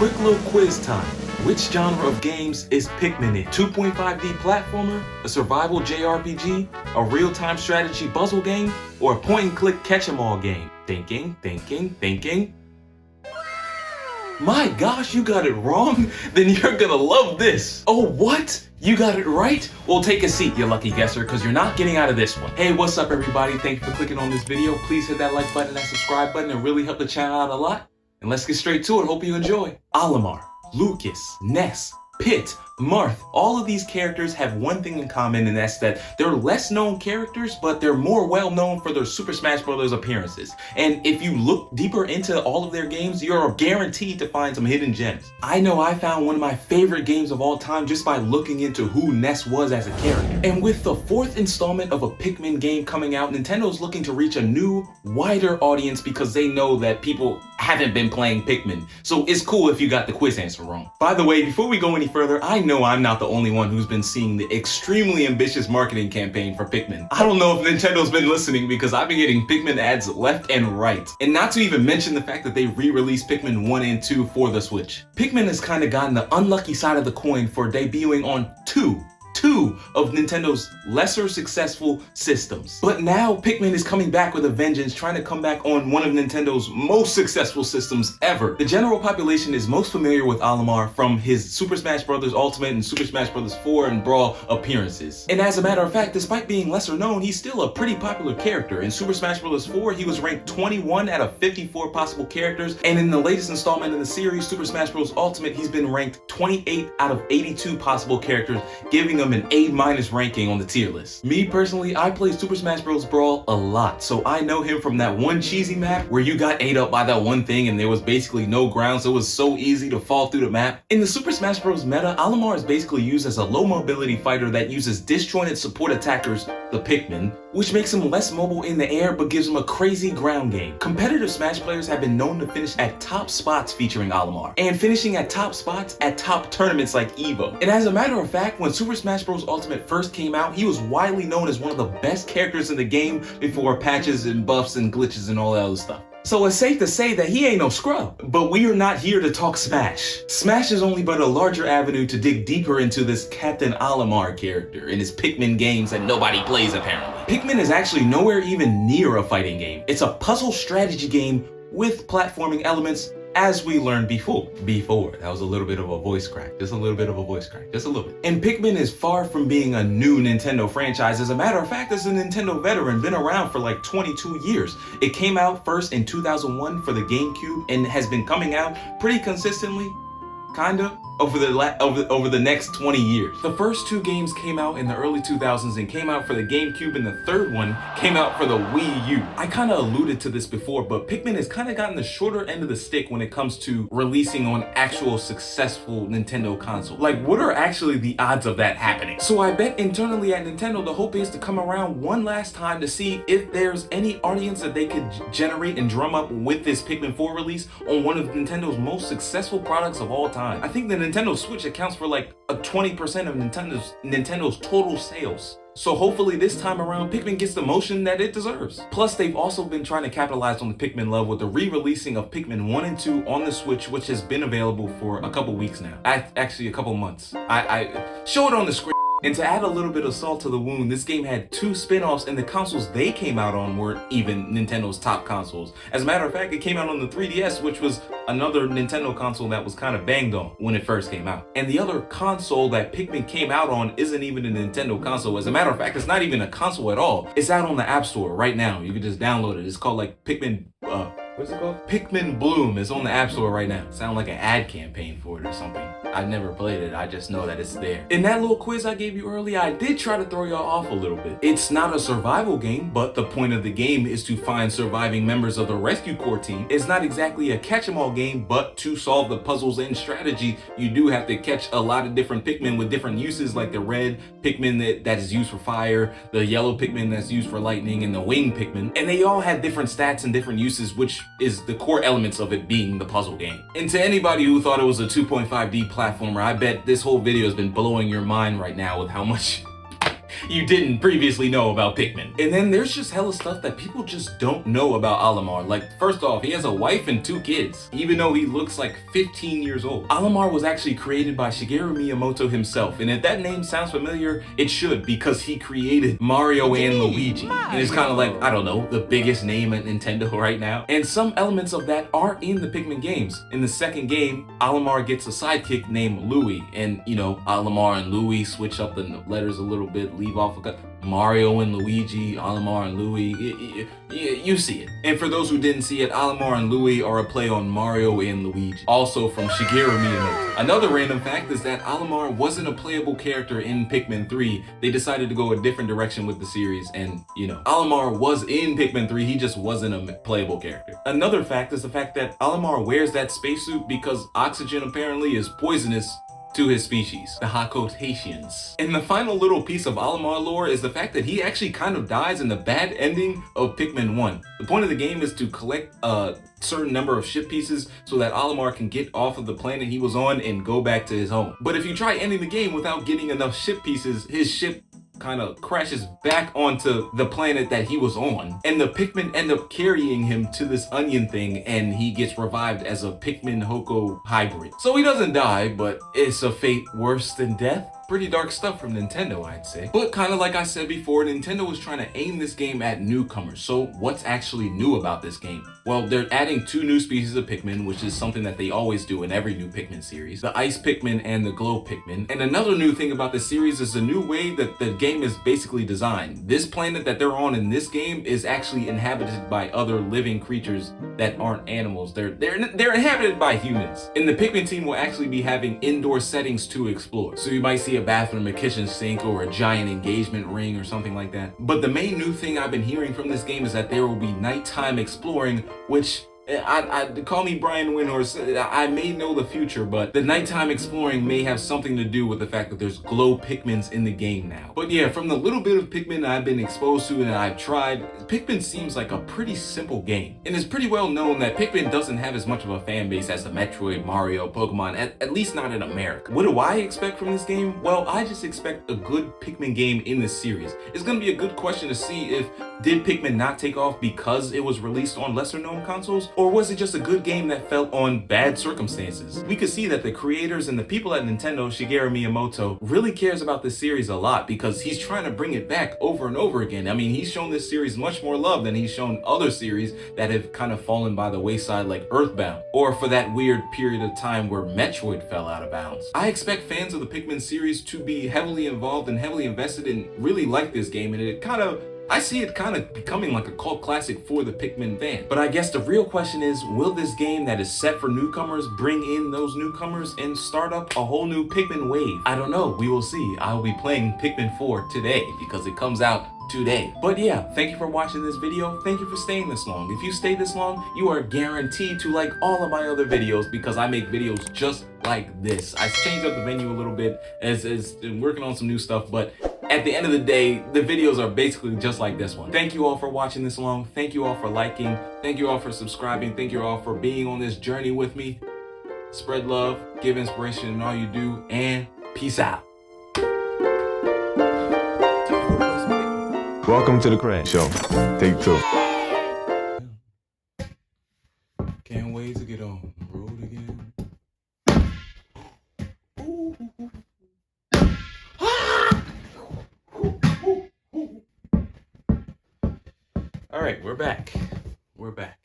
quick little quiz time. Which genre of games is Pikmin in? 2.5D platformer, a survival JRPG, a real-time strategy puzzle game, or a point-and-click catch-em-all game? Thinking. My gosh, you got it wrong? Then you're gonna love this. Oh, what? You got it right? Well, take a seat, you lucky guesser, because you're not getting out of this one. Hey, what's up, everybody? Thank you for clicking on this video. Please hit that like button and that subscribe button. It really help the channel out a lot. And let's get straight to it. Hope you enjoy. Olimar, Lucas, Ness, Pit, Marth, all of these characters have one thing in common, and that's that they're less known characters, but they're more well known for their Super Smash Bros. Appearances. And if you look deeper into all of their games, you're guaranteed to find some hidden gems. I know I found one of my favorite games of all time just by looking into who Ness was as a character. And with the 4th installment of a Pikmin game coming out, Nintendo's looking to reach a new, wider audience because they know that people haven't been playing Pikmin. So it's cool if you got the quiz answer wrong. By the way, before we go any further, I know I'm not the only one who's been seeing the extremely ambitious marketing campaign for Pikmin. I don't know if Nintendo's been listening because I've been getting Pikmin ads left and right. And not to even mention the fact that they re-released Pikmin 1 and 2 for the Switch. Pikmin has kind of gotten the unlucky side of the coin for debuting on two of Nintendo's lesser successful systems. But now Pikmin is coming back with a vengeance, trying to come back on one of Nintendo's most successful systems ever. The general population is most familiar with Olimar from his Super Smash Bros. Ultimate and Super Smash Bros. 4 and Brawl appearances. And as a matter of fact, despite being lesser known, he's still a pretty popular character. In Super Smash Bros. 4, he was ranked 21 out of 54 possible characters, and in the latest installment in the series, Super Smash Bros. Ultimate, he's been ranked 28 out of 82 possible characters, giving him an A- ranking on the tier list. Me personally, I play Super Smash Bros. Brawl a lot, so I know him from that one cheesy map where you got ate up by that one thing and there was basically no ground, so it was so easy to fall through the map. In the Super Smash Bros. Meta, Olimar is basically used as a low mobility fighter that uses disjointed support attackers, the Pikmin, which makes him less mobile in the air but gives him a crazy ground game. Competitive Smash players have been known to finish at top spots featuring Olimar, and finishing at top spots at top tournaments like EVO. And as a matter of fact, when Super Smash Bros. Ultimate first came out, he was widely known as one of the best characters in the game before patches and buffs and glitches and all that other stuff. So it's safe to say that he ain't no scrub. But we are not here to talk Smash. Smash is only but a larger avenue to dig deeper into this Captain Olimar character in his Pikmin games that nobody plays apparently. Pikmin is actually nowhere even near a fighting game. It's a puzzle strategy game with platforming elements, as we learned before. That was a little bit of a voice crack. Just a little bit. And Pikmin is far from being a new Nintendo franchise. As a matter of fact, it's a Nintendo veteran, been around for like 22 years. It came out first in 2001 for the GameCube and has been coming out pretty consistently, kinda, over the next 20 years. The first 2 games came out in the early 2000s and came out for the GameCube, and the third one came out for the Wii U. I kind of alluded to this before, but Pikmin has kind of gotten the shorter end of the stick when it comes to releasing on actual successful Nintendo console. Like, what are actually the odds of that happening? So I bet internally at Nintendo, the hope is to come around one last time to see if there's any audience that they could generate and drum up with this Pikmin 4 release on one of Nintendo's most successful products of all time. I think the Nintendo Switch accounts for like a 20% of Nintendo's total sales. So hopefully this time around, Pikmin gets the motion that it deserves. Plus, they've also been trying to capitalize on the Pikmin love with the re-releasing of Pikmin 1 and 2 on the Switch, which has been available for a couple weeks now. Actually, a couple months. I show it on the screen. And to add a little bit of salt to the wound, this game had 2 spin-offs, and the consoles they came out on weren't even Nintendo's top consoles. As a matter of fact, it came out on the 3DS, which was another Nintendo console that was kind of banged on when it first came out. And the other console that Pikmin came out on isn't even a Nintendo console. As a matter of fact, it's not even a console at all. It's out on the App Store right now. You can just download it. It's called like Pikmin, what's it called? Pikmin Bloom. It's on the App Store right now. Sound like an ad campaign for it or something. I've never played it, I just know that it's there. In that little quiz I gave you earlier, I did try to throw y'all off a little bit. It's not a survival game, but the point of the game is to find surviving members of the rescue corps team. It's not exactly a catch-em-all game, but to solve the puzzles and strategy, you do have to catch a lot of different Pikmin with different uses, like the red Pikmin that is used for fire, the yellow Pikmin that's used for lightning, and the wing Pikmin. And they all have different stats and different uses, which is the core elements of it being the puzzle game. And to anybody who thought it was a 2.5D platformer, I bet this whole video has been blowing your mind right now with how much you didn't previously know about Pikmin. And then there's just hella stuff that people just don't know about Olimar. Like, first off, he has a wife and 2 kids, even though he looks like 15 years old. Olimar was actually created by Shigeru Miyamoto himself, and if that name sounds familiar, it should, because he created Mario and Luigi. And it's kind of like, I don't know, the biggest name at Nintendo right now. And some elements of that are in the Pikmin games. In the second game, Olimar gets a sidekick named Louie, and you know, Olimar and Louie switch up the letters a little bit, leave off Mario and Luigi, Olimar and Louie, you see it. And for those who didn't see it, Olimar and Louie are a play on Mario and Luigi, also from Shigeru Miyamoto. Another random fact is that Olimar wasn't a playable character in Pikmin 3. They decided to go a different direction with the series, and you know, Olimar was in Pikmin 3, he just wasn't a playable character. Another fact is the fact that Olimar wears that spacesuit because oxygen apparently is poisonous to his species, the Hakotations. And the final little piece of Olimar lore is the fact that he actually kind of dies in the bad ending of Pikmin 1. The point of the game is to collect a certain number of ship pieces so that Olimar can get off of the planet he was on and go back to his home. But if you try ending the game without getting enough ship pieces, his ship kind of crashes back onto the planet that he was on, and the Pikmin end up carrying him to this onion thing, and he gets revived as a Pikmin Hoko hybrid. So he doesn't die, but it's a fate worse than death. Pretty dark stuff from Nintendo, I'd say. But kind of like I said before, Nintendo was trying to aim this game at newcomers. So what's actually new about this game? Well, they're adding 2 new species of Pikmin, which is something that they always do in every new Pikmin series. The Ice Pikmin and the Glow Pikmin. And another new thing about this series is the new way that the game is basically designed. This planet that they're on in this game is actually inhabited by other living creatures that aren't animals. They're inhabited by humans. And the Pikmin team will actually be having indoor settings to explore. So you might see a bathroom, a kitchen sink, or a giant engagement ring or something like that. But the main new thing I've been hearing from this game is that there will be nighttime exploring, which I call me Brian Windhorse, I may know the future, but the nighttime exploring may have something to do with the fact that there's glow Pikmins in the game now. But yeah, from the little bit of Pikmin I've been exposed to and I've tried, Pikmin seems like a pretty simple game. And it's pretty well known that Pikmin doesn't have as much of a fan base as the Metroid, Mario, Pokemon, at least not in America. What do I expect from this game? Well, I just expect a good Pikmin game in this series. It's gonna be a good question to see if did Pikmin not take off because it was released on lesser known consoles? Or was it just a good game that fell on bad circumstances? We could see that the creators and the people at Nintendo, Shigeru Miyamoto, really cares about this series a lot because he's trying to bring it back over and over again. I mean, he's shown this series much more love than he's shown other series that have kind of fallen by the wayside, like Earthbound, or for that weird period of time where Metroid fell out of bounds. I expect fans of the Pikmin series to be heavily involved and heavily invested and really like this game, and I see it kind of becoming like a cult classic for the Pikmin fan. But I guess the real question is, will this game that is set for newcomers bring in those newcomers and start up a whole new Pikmin wave? I don't know, we will see. I will be playing Pikmin 4 today because it comes out today. But yeah, thank you for watching this video. Thank you for staying this long. If you stay this long, you are guaranteed to like all of my other videos because I make videos just like this. I changed up the menu a little bit as working on some new stuff, but at the end of the day, the videos are basically just like this one. Thank you all for watching this long. Thank you all for liking. Thank you all for subscribing. Thank you all for being on this journey with me. Spread love, give inspiration in all you do, and peace out. Welcome to the Crash Show. Take 2. Can't wait to get on the road again. All right, we're back.